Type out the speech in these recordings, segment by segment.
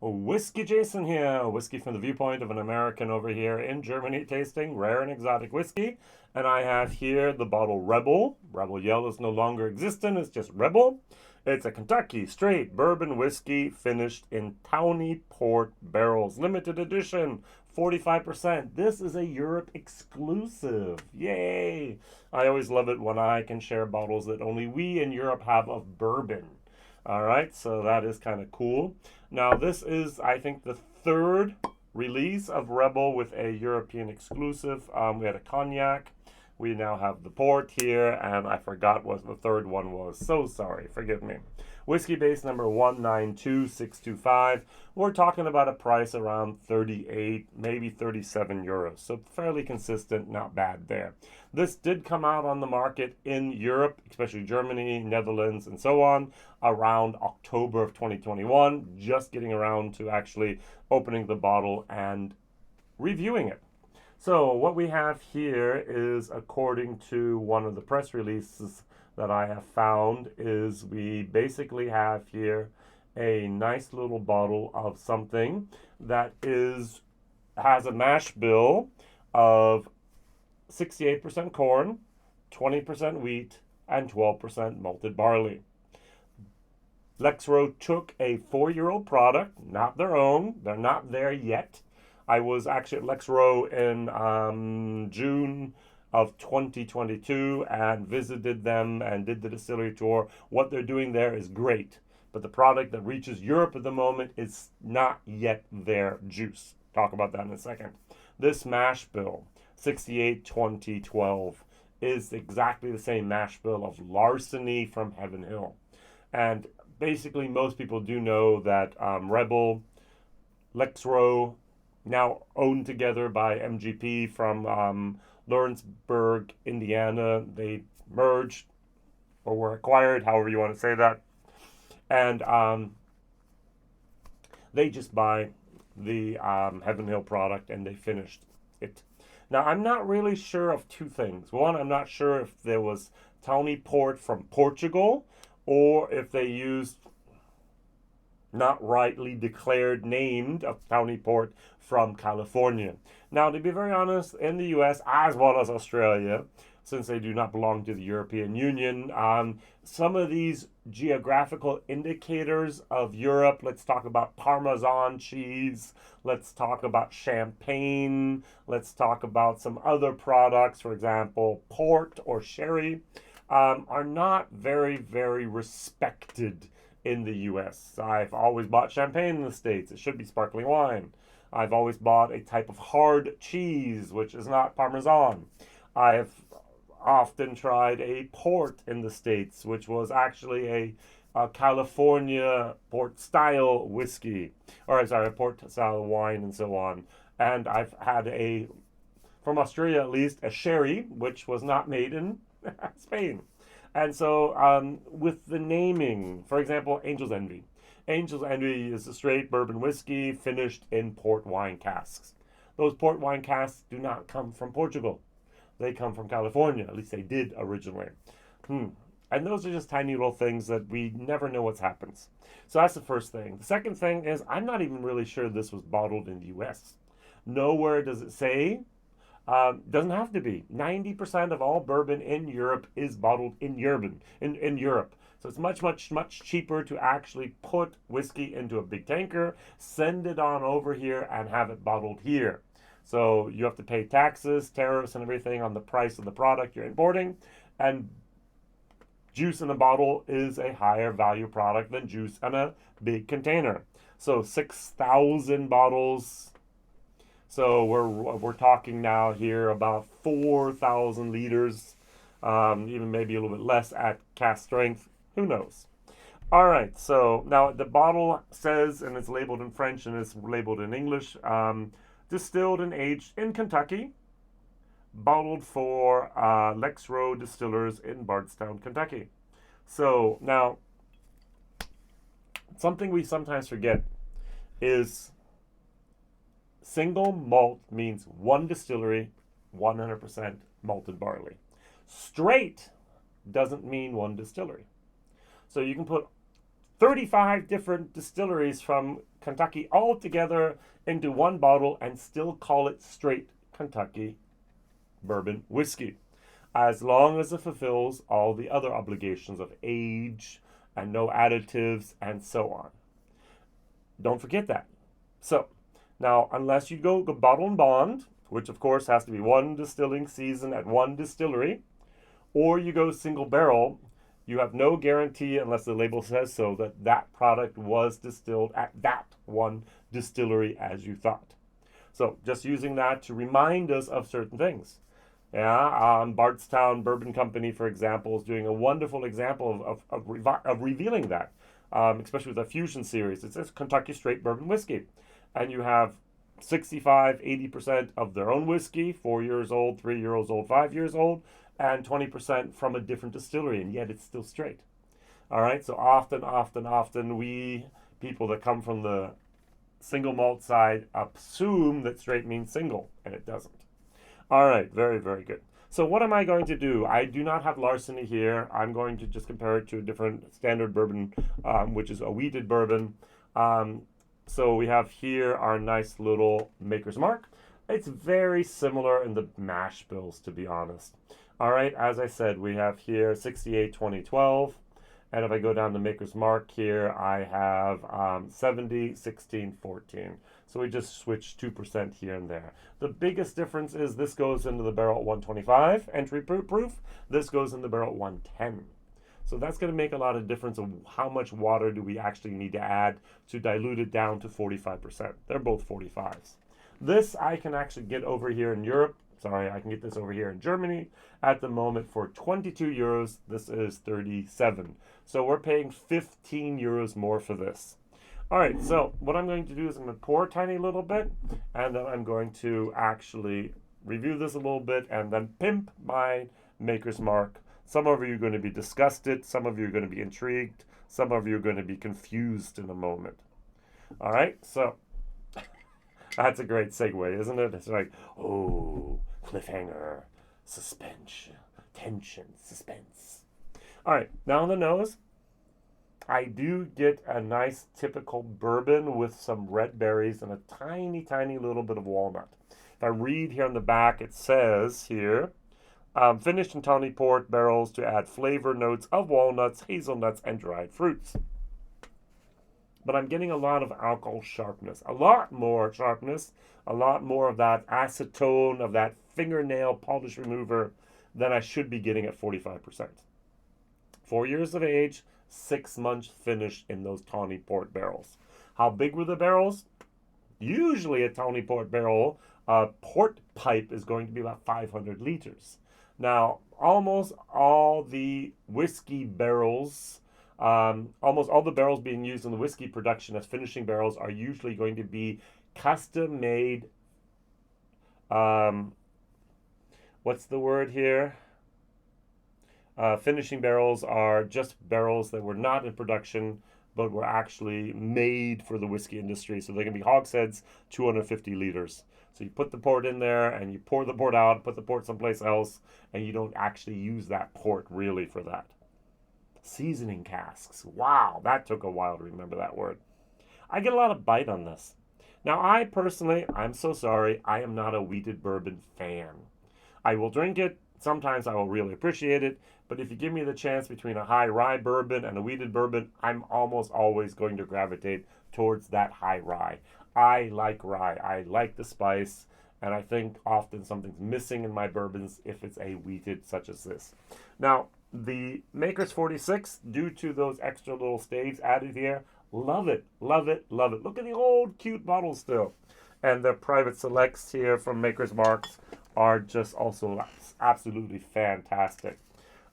WhiskyJason here, whiskey from the viewpoint of an American over here in Germany tasting rare and exotic whiskey. And I have here the bottle Rebel. Rebel Yellow is no longer existent, it's just Rebel. It's a Kentucky straight bourbon whiskey finished in Tawny Port barrels. Limited edition, 45%. This is a Europe exclusive. Yay! I always love it when I can share bottles that only we in Europe have of bourbon. All right, so that is kind of cool. Now, this is, I think, the third release of Rebel with a European exclusive. We had a cognac. We now have the port here, and I forgot what the third one was. So sorry, forgive me. Whiskybase number 192625. We're talking about a price around 38, maybe 37 euros. So fairly consistent, not bad there. This did come out on the market in Europe, especially Germany, Netherlands, and so on, around October of 2021. Just getting around to actually opening the bottle and reviewing it. So what we have here is, according to one of the press releases that I have found, is we basically have here a nice little bottle of something that has a mash bill of 68% corn, 20% wheat, and 12% malted barley. Lexro took a 4-year-old product, not their own. They're not there yet. I was actually at Lexro in June of 2022 and visited them and did the distillery tour. What they're doing there is great, but the product that reaches Europe at the moment is not yet their juice. Talk about that in a second. This mash bill, 68-20-12, is exactly the same mash bill of Larceny from Heaven Hill. And basically most people do know that Rebel, Lexro, now owned together by MGP from Lawrenceburg, Indiana. They merged or were acquired, however you want to say that. And they just buy the Heaven Hill product and they finished it. Now, I'm not really sure of two things. One, I'm not sure if there was Tawny Port from Portugal or if they used not rightly declared named of Tawny Port from California. Now, to be very honest, in the US as well as Australia, since they do not belong to the European Union, some of these geographical indicators of Europe, let's talk about Parmesan cheese, let's talk about champagne, let's talk about some other products, for example, port or sherry, are not very, very respected in the US. I've always bought champagne in the States. It should be sparkling wine. I've always bought a type of hard cheese, which is not Parmesan. I've often tried a port in the States, which was actually a California port-style whiskey. Or, sorry, a port-style wine and so on. And I've had from Australia at least, a sherry, which was not made in Spain. And so with the naming, for example, Angel's Envy. Angel's Envy is a straight bourbon whiskey finished in port wine casks. Those port wine casks do not come from Portugal. They come from California. At least they did originally. And those are just tiny little things that we never know what happens. So that's the first thing. The second thing is I'm not even really sure this was bottled in the U.S. Nowhere does it say. Doesn't have to be. 90% of all bourbon in Europe is bottled in Europe. So it's much, much, much cheaper to actually put whiskey into a big tanker, send it on over here, and have it bottled here. So you have to pay taxes, tariffs, and everything on the price of the product you're importing. And juice in a bottle is a higher value product than juice in a big container. So 6,000 bottles. So we're talking now here about 4,000 liters, even maybe a little bit less at cask strength. Who knows? All right, so now the bottle says, and it's labeled in French and it's labeled in English, distilled and aged in Kentucky, bottled for Lexro Distillers in Bardstown, Kentucky. So now, something we sometimes forget is single malt means one distillery, 100% malted barley. Straight doesn't mean one distillery. So you can put 35 different distilleries from Kentucky all together into one bottle and still call it straight Kentucky bourbon whiskey, as long as it fulfills all the other obligations of age and no additives and so on. Don't forget that. So, now, unless you go bottle and bond, which of course has to be one distilling season at one distillery, or you go single barrel, you have no guarantee unless the label says so that that product was distilled at that one distillery as you thought. So just using that to remind us of certain things. Yeah, Bardstown Bourbon Company, for example, is doing a wonderful example of revealing that, especially with the Fusion series. It says Kentucky Straight Bourbon Whiskey. And you have 65, 80% of their own whiskey, 4 years old, 3 years old, 5 years old, and 20% from a different distillery, and yet it's still straight. All right, so often we, people that come from the single malt side, assume that straight means single, and it doesn't. All right, very, very good. So what am I going to do? I do not have larceny here. I'm going to just compare it to a different standard bourbon, which is a wheated bourbon. So we have here our nice little Maker's Mark. It's very similar in the mash bills, to be honest. All right, as I said, we have here 68-20-12. And if I go down to Maker's Mark here, I have 70, 16, 14. So we just switch 2% here and there. The biggest difference is this goes into the barrel at 125, entry proof. This goes in the barrel at 110. So that's going to make a lot of difference of how much water do we actually need to add to dilute it down to 45%. They're both 45s. This I can actually get over here in Europe. Sorry, I can get this over here in Germany at the moment for 22 euros. This is 37. So we're paying 15 euros more for this. All right, so what I'm going to do is I'm going to pour a tiny little bit, and then I'm going to actually review this a little bit and then pimp my Maker's Mark. Some of you are going to be disgusted. Some of you are going to be intrigued. Some of you are going to be confused in a moment. All right, so that's a great segue, isn't it? It's like, oh, cliffhanger, suspense, tension, suspense. All right, now on the nose, I do get a nice typical bourbon with some red berries and a tiny, tiny little bit of walnut. If I read here on the back, it says here, finished in Tawny Port barrels to add flavor notes of walnuts, hazelnuts, and dried fruits. But I'm getting a lot of alcohol sharpness, a lot more sharpness, a lot more of that acetone, of that fingernail polish remover than I should be getting at 45%. 4 years of age, 6 months finished in those Tawny Port barrels. How big were the barrels? Usually a Tawny Port barrel, port pipe is going to be about 500 liters. Now, almost all the whiskey barrels, almost all the barrels being used in the whiskey production as finishing barrels are usually going to be custom made, what's the word here? Finishing barrels are just barrels that were not in production but were actually made for the whiskey industry. So they can be hogsheads, 250 liters. So you put the port in there and you pour the port out, put the port someplace else, and you don't actually use that port really for that. Seasoning casks. Wow, that took a while to remember that word. I get a lot of bite on this. Now, I personally, I'm so sorry, I am not a wheated bourbon fan. I will drink it. Sometimes I will really appreciate it. But if you give me the chance between a high rye bourbon and a wheated bourbon, I'm almost always going to gravitate towards that high rye. I like rye. I like the spice. And I think often something's missing in my bourbons if it's a wheated such as this. Now, the Maker's 46, due to those extra little staves added here, love it, love it, love it. Look at the old cute bottle still. And the private selects here from Maker's Marks are just also absolutely fantastic.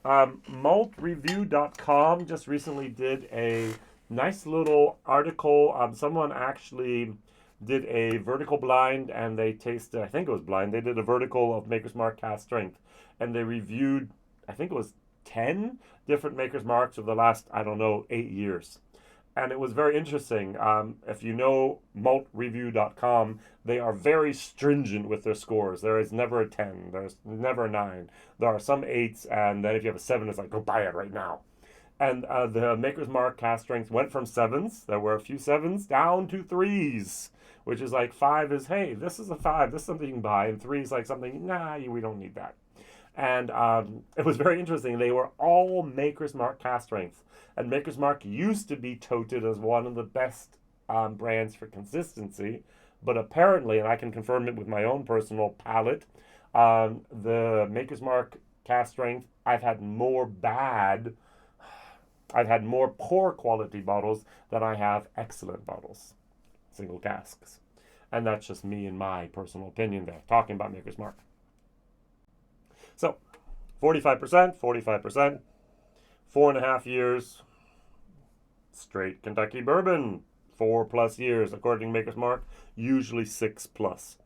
Maltreview.com just recently did a nice little article. Someone actually did a vertical blind and they tasted, I think it was blind, they did a vertical of Maker's Mark Cask Strength. And they reviewed, I think it was 10 different Maker's Marks of the last, 8 years. And it was very interesting. If you know maltreview.com, they are very stringent with their scores. There is never a 10. There's never a 9. There are some 8s, and then if you have a 7, it's like, go buy it right now. And the Maker's Mark cask strength went from 7s, there were a few 7s, down to 3s, which is like 5 is, hey, this is a 5, this is something you can buy, and 3 is like something, nah, we don't need that. And it was very interesting. They were all Maker's Mark cask strength. And Maker's Mark used to be touted as one of the best brands for consistency. But apparently, and I can confirm it with my own personal palate, the Maker's Mark cask strength, I've had more poor quality bottles than I have excellent bottles, single casks. And that's just me and my personal opinion there, talking about Maker's Mark. So, 45%, 45%, 4.5 years, straight Kentucky bourbon, 4+ years, according to Maker's Mark, usually 6+.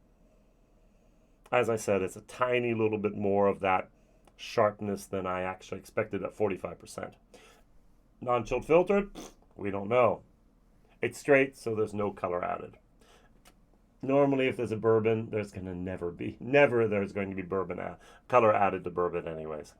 As I said, it's a tiny little bit more of that sharpness than I actually expected at 45%. Non-chilled filtered, we don't know. It's straight, so there's no color added. Normally, if there's a bourbon, there's going to never there's going to be bourbon color added to bourbon anyways.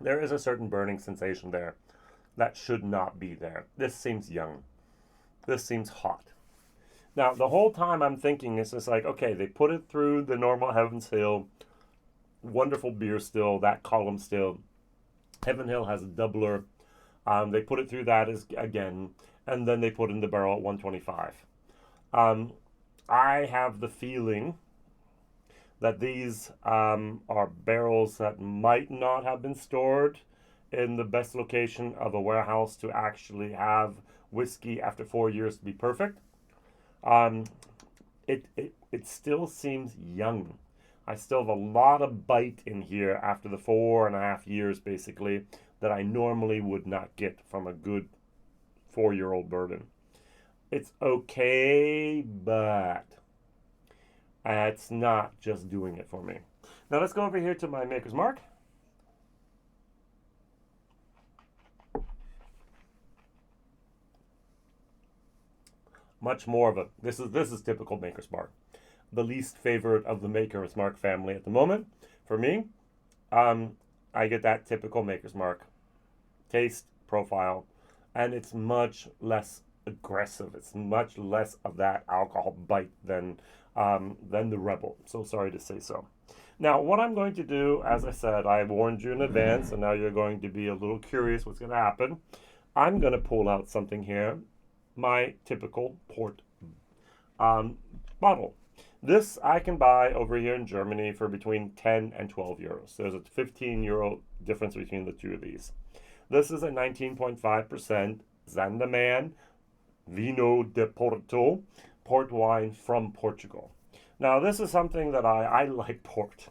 There is a certain burning sensation there that should not be there. This seems young. This seems hot. Now, the whole time I'm thinking, it's just like, okay, they put it through the normal Heaven's Hill, wonderful beer still, that column still. Heaven Hill has a doubler. They put it through that again, and then they put in the barrel at 125. I have the feeling that these are barrels that might not have been stored in the best location of a warehouse to actually have whiskey after 4 years to be perfect. It still seems young. I still have a lot of bite in here after the 4.5 years, basically, that I normally would not get from a good 4-year-old bourbon. It's okay, but it's not just doing it for me. Now let's go over here to my Maker's Mark. Much more of a, this is typical Maker's Mark. The least favorite of the Maker's Mark family at the moment. For me, I get that typical Maker's Mark taste profile, and it's much less aggressive. It's much less of that alcohol bite than the Rebel. So sorry to say so. Now, what I'm going to do, as I said, I warned you in advance, and now you're going to be a little curious what's going to happen. I'm going to pull out something here, my typical port bottle. This I can buy over here in Germany for between 10 and 12 euros. There's a 15 euro difference between the two of these. This is a 19.5% Zanderman Vino de Porto, port wine from Portugal. Now, this is something that I like port.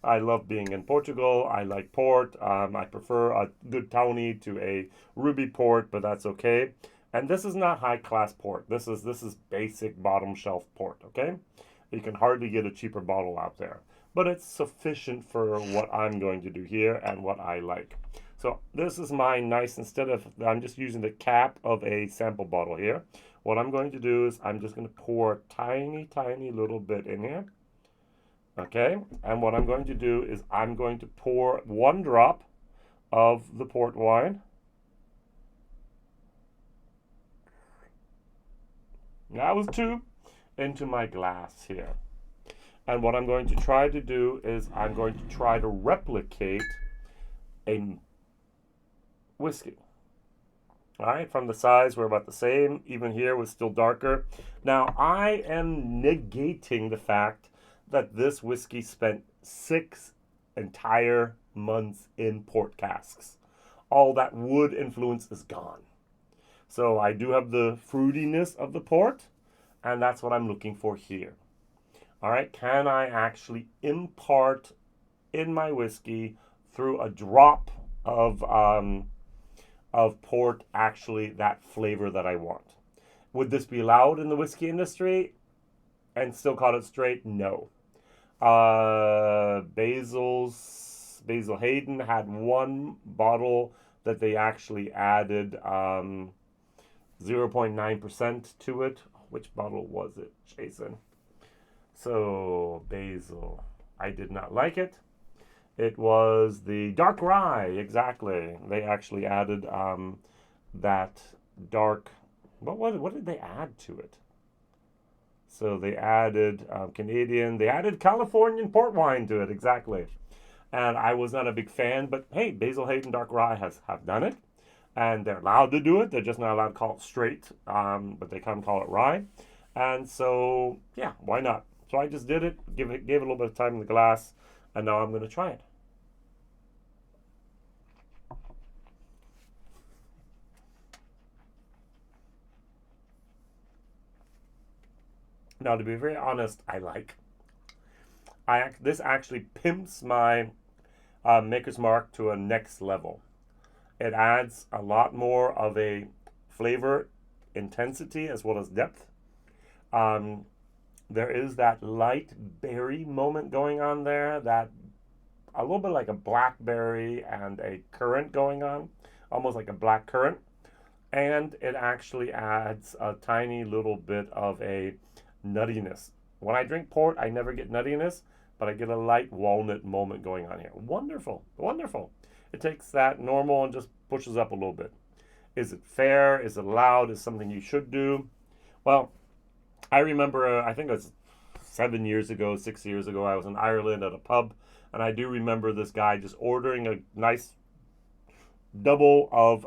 I love being in Portugal. I like port. I prefer a good Tawny to a ruby port, but that's okay. And this is not high-class port. This is basic bottom shelf port, okay? You can hardly get a cheaper bottle out there. But it's sufficient for what I'm going to do here and what I like. So this is my nice, instead of, I'm just using the cap of a sample bottle here. What I'm going to do is I'm just going to pour a tiny, tiny little bit in here. Okay, and what I'm going to do is I'm going to pour 1 drop of the port wine. That was 2 into my glass here. And what I'm going to try to do is I'm going to try to replicate a whiskey. All right, from the size, we're about the same. Even here was still darker. Now, I am negating the fact that this whiskey spent 6 entire months in port casks. All that wood influence is gone. So I do have the fruitiness of the port, and that's what I'm looking for here. All right, can I actually impart in my whiskey through a drop of port actually that flavor that I want? Would this be allowed in the whiskey industry and still call it straight? No. Basil Hayden had one bottle that they actually added 0.9% to it. Which bottle was it, Jason? So, basil. I did not like it. It was the dark rye, exactly. They actually added that dark. What did they add to it? So they added Canadian. They added Californian port wine to it, exactly. And I was not a big fan, but hey, Basil Hayden Dark Rye have done it, and they're allowed to do it. They're just not allowed to call it straight, but they can call it rye. And so yeah, why not? So I just did it, gave it a little bit of time in the glass, and now I'm going to try it. Now, to be very honest, this actually pimps my Maker's Mark to a next level. It adds a lot more of a flavor intensity as well as depth. There is that light berry moment going on there, that a little bit like a blackberry and a currant going on, almost like a black currant. And it actually adds a tiny little bit of a nuttiness. When I drink port, I never get nuttiness, but I get a light walnut moment going on here. Wonderful, wonderful. It takes that normal and just pushes up a little bit. Is it fair? Is it allowed? Is it something you should do? Well, I remember, I think it was 7 years ago, 6 years ago, I was in Ireland at a pub, and I do remember this guy just ordering a nice double of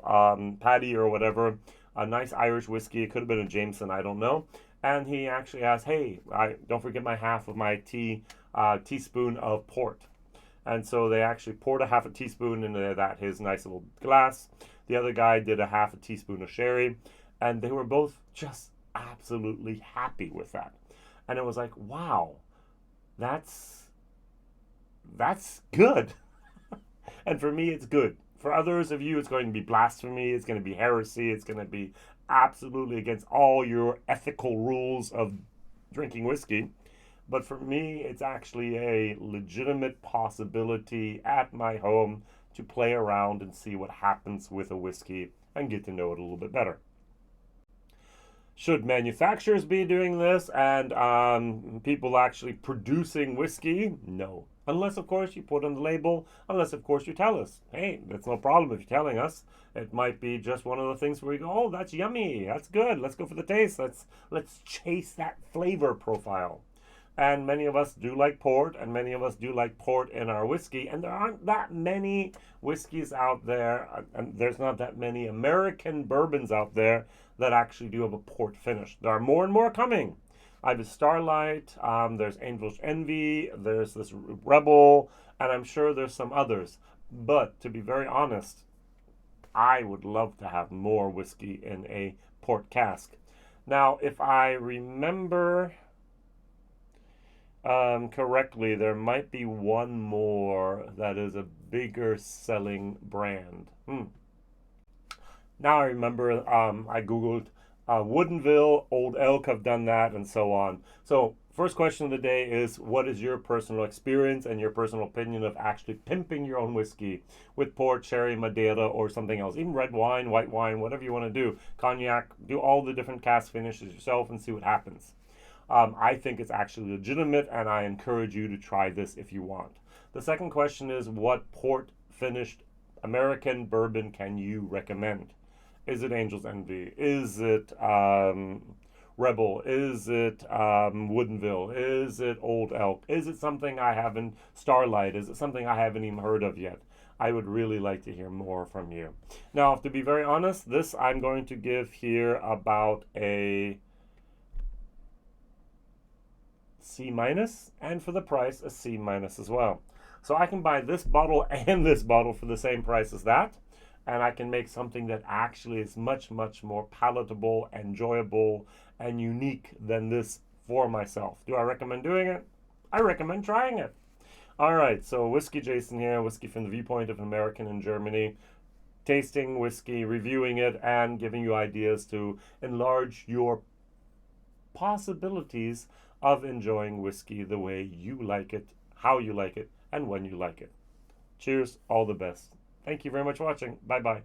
Paddy or whatever, a nice Irish whiskey. It could have been a Jameson, I don't know. And he actually asked, hey, don't forget my half of my teaspoon of port. And so they actually poured a half a teaspoon into his nice little glass. The other guy did a half a teaspoon of sherry. And they were both just absolutely happy with that. And it was like, wow, that's good. And for me, it's good. For others of you, it's going to be blasphemy. It's going to be heresy. It's going to be absolutely against all your ethical rules of drinking whiskey. But for me, it's actually a legitimate possibility at my home to play around and see what happens with a whiskey and get to know it a little bit better. Should manufacturers be doing this and people actually producing whiskey? No. Unless, of course, you put on the label. Unless, of course, you tell us. Hey, that's no problem if you're telling us. It might be just one of the things where you go, oh, that's yummy. That's good. Let's go for the taste. Let's chase that flavor profile. And many of us do like port, and many of us do like port in our whiskey. And there aren't that many whiskeys out there, and there's not that many American bourbons out there that actually do have a port finish. There are more and more coming. I have a Starlight, there's Angel's Envy, there's this Rebel, and I'm sure there's some others. But to be very honest, I would love to have more whiskey in a port cask. Now, if I remember correctly, there might be one more that is a bigger selling brand. Now I remember, I Googled Woodinville, Old Elk have done that, and so on. So first question of the day is, what is your personal experience and your personal opinion of actually pimping your own whiskey with port, sherry, Madeira, or something else? Even red wine, white wine, whatever you want to do. Cognac, do all the different cask finishes yourself and see what happens. I think it's actually legitimate, and I encourage you to try this if you want. The second question is, what port finished American bourbon can you recommend? Is it Angel's Envy? Is it Rebel? Is it Woodinville? Is it Old Elk? Is it something I haven't, Starlight? Is it something I haven't even heard of yet? I would really like to hear more from you. Now, to be very honest, this I'm going to give here about a C-, and for the price, a C- as well. So I can buy this bottle and this bottle for the same price as that, and I can make something that actually is much, much more palatable, enjoyable, and unique than this for myself. Do I recommend doing it? I recommend trying it. All right, so WhiskyJason here, whiskey from the viewpoint of an American in Germany, tasting whiskey, reviewing it, and giving you ideas to enlarge your possibilities of enjoying whiskey the way you like it, how you like it, and when you like it. Cheers, all the best. Thank you very much for watching. Bye-bye.